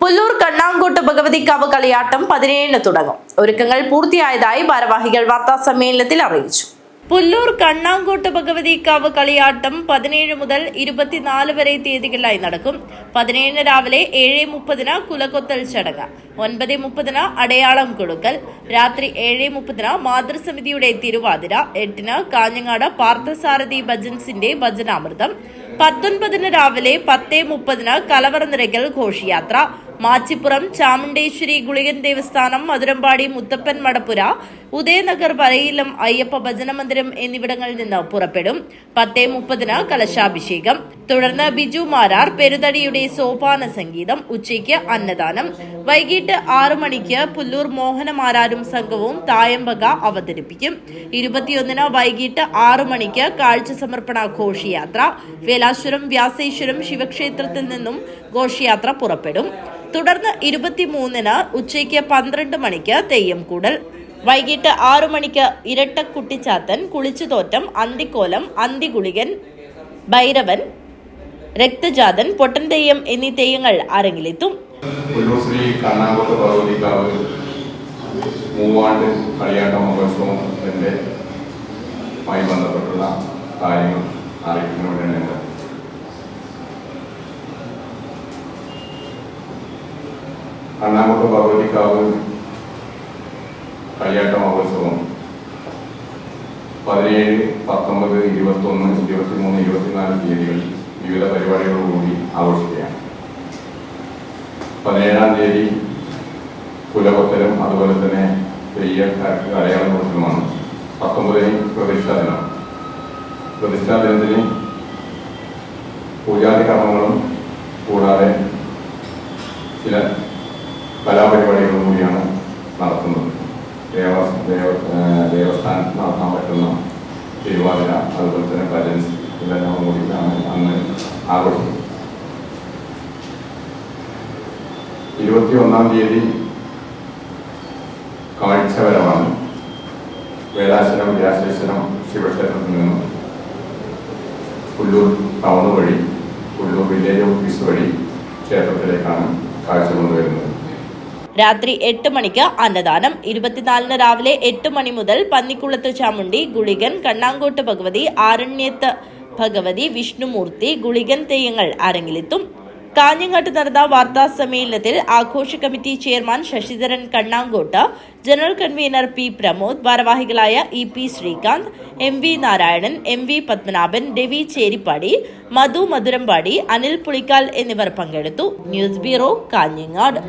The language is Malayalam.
പുല്ലൂർ കണ്ണാങ്കോട്ട് ഭഗവതിക്കാവ് കളിയാട്ടം 17-ന് തുടങ്ങും. ഒരുക്കങ്ങൾ പൂർത്തിയായതായി ഭാരവാഹികൾ വാർത്താസമ്മേളനത്തിൽ അറിയിച്ചു. പുല്ലൂർ കണ്ണാങ്കോട്ട് ഭഗവതിക്കാവ് കളിയാട്ടം 17 മുതൽ 24 വരെ തീയതികളിലായി നടക്കും. 17-ന് രാവിലെ 7:30-ന് കുലകൊത്തൽ ചടങ്ങ്, 9:30-ന് അടയാളം കൊടുക്കൽ, രാത്രി 7:30-ന് മാതൃസമിതിയുടെ തിരുവാതിര, 8-ന് കാഞ്ഞങ്ങാട് പാർത്ഥസാരഥി ഭജൻസിന്റെ ഭജനാമൃതം, 19-ന് രാവിലെ 10:30-ന് കലവറ നിറയ്ക്കൽ ഘോഷയാത്ര, മാച്ചിപ്പുറം ചാമുണ്ടേശ്വരി ഗുളികൻ ദേവസ്ഥാനം, മധുരമ്പാടി മുത്തപ്പൻ മടപ്പുര, ഉദയനഗർ വരയിലം അയ്യപ്പ ഭജനമന്ദിരം എന്നിവിടങ്ങളിൽ നിന്ന് പുറപ്പെടും. 10:30-ന് കലശാഭിഷേകം, തുടർന്ന് ബിജു മാരാർ പെരുതടിയുടെ സോപാന സംഗീതം, ഉച്ചയ്ക്ക് അന്നദാനം, വൈകിട്ട് 6 മണിക്ക് പുല്ലൂർ മോഹനമാരാരും സംഘവും തായമ്പക അവതരിപ്പിക്കും. 21-ന് വൈകിട്ട് 6 മണിക്ക് കാഴ്ച സമർപ്പണ ഘോഷയാത്ര, വേലാശ്വരം വ്യാസേശ്വരം ശിവക്ഷേത്രത്തിൽ നിന്നും ഘോഷയാത്ര പുറപ്പെടും. തുടർന്ന് 23-ന് ഉച്ചയ്ക്ക് 12 മണിക്ക് തെയ്യം കൂടൽ, വൈകിട്ട് 6 മണിക്ക് ഇരട്ടക്കുട്ടിച്ചാത്തൻ, കുളിച്ചുതോറ്റം, അന്തിക്കോലം, അന്തിഗുളികൻ, ഭൈരവൻ, രക്തജാതൻ, പൊട്ടൻ തെയ്യം എന്നീ തെയ്യങ്ങൾ അരങ്ങിലെത്തും. ശ്രീ കണ്ണാങ്കോട്ട് ഭഗവതിക്കാവ് മൂവാണ്ട് കളിയാട്ട മഹോത്സവത്തിന്റെ ബന്ധപ്പെട്ടുള്ള കാര്യങ്ങൾ അറിയിക്കുന്നതിനാണ് ഞങ്ങൾ കണ്ണാങ്കോട്ട് ഭഗവതിക്കാവ് കളിയാട്ട മഹോത്സവം 17, 19, 21, 23, 24 തീയതികളിൽ വിവിധ പരിപാടികളോടുകൂടി ആഘോഷിക്കുകയാണ്. 17-ാം തീയതി കുലകൊത്തലും അതുപോലെ തന്നെ അടയാളം കൊടുക്കലുമാണ്. 19-ന് പ്രതിഷ്ഠാ ദിനം. പ്രതിഷ്ഠാ ദിനത്തിന് പൂജാതി കർമ്മങ്ങളും കൂടാതെ ചില കലാപരിപാടികളും കൂടിയാണ് നടത്തുന്നത്. ദേവസ്ഥാനത്ത് നടത്താൻ പറ്റുന്ന തിരുവാതിര, അതുപോലെ തന്നെ ഭജൻസ് ഇതെല്ലാം കൂടിയാണ് അന്ന് ആഘോഷിക്കുന്നത്. 21-ാം തീയതി കാഴ്ചവരവാണ്. വേലാശ്വരം വ്യാസേശ്വരം ശിവക്ഷേത്രത്തിൽ നിന്നും പുല്ലൂർ ടൗൺ വഴി പുല്ലൂർ വില്ലേജ് ഓഫീസ് വഴി ക്ഷേത്രത്തിലേക്കാണ് കാഴ്ച കൊണ്ടുവരുന്നത്. രാത്രി 8 മണിക്ക് അന്നദാനം. 24-ന് രാവിലെ 8 മണി മുതൽ പന്നിക്കുളത്ത് ചാമുണ്ടി, ഗുളികൻ, കണ്ണാങ്കോട്ട് ഭഗവതി, ആരണ്യത്ത് ഭഗവതി, വിഷ്ണുമൂർത്തി, ഗുളികൻ തെയ്യങ്ങൾ അരങ്ങിലെത്തും. കാഞ്ഞങ്ങാട്ട് നടന്ന വാർത്താ സമ്മേളനത്തിൽ ആഘോഷ committee chairman Sasidharan Kannankott, general convener P Pramod, ഭാരവാഹികളായ EP Srikanth, MV Narayanan, MV Padmanabhan, Ravi Cheripadi, മധു മധുരമ്പാടി, അനിൽ പുളിക്കാൽ എന്നിവർ പങ്കെടുത്തു. News bureau, Kanhangad.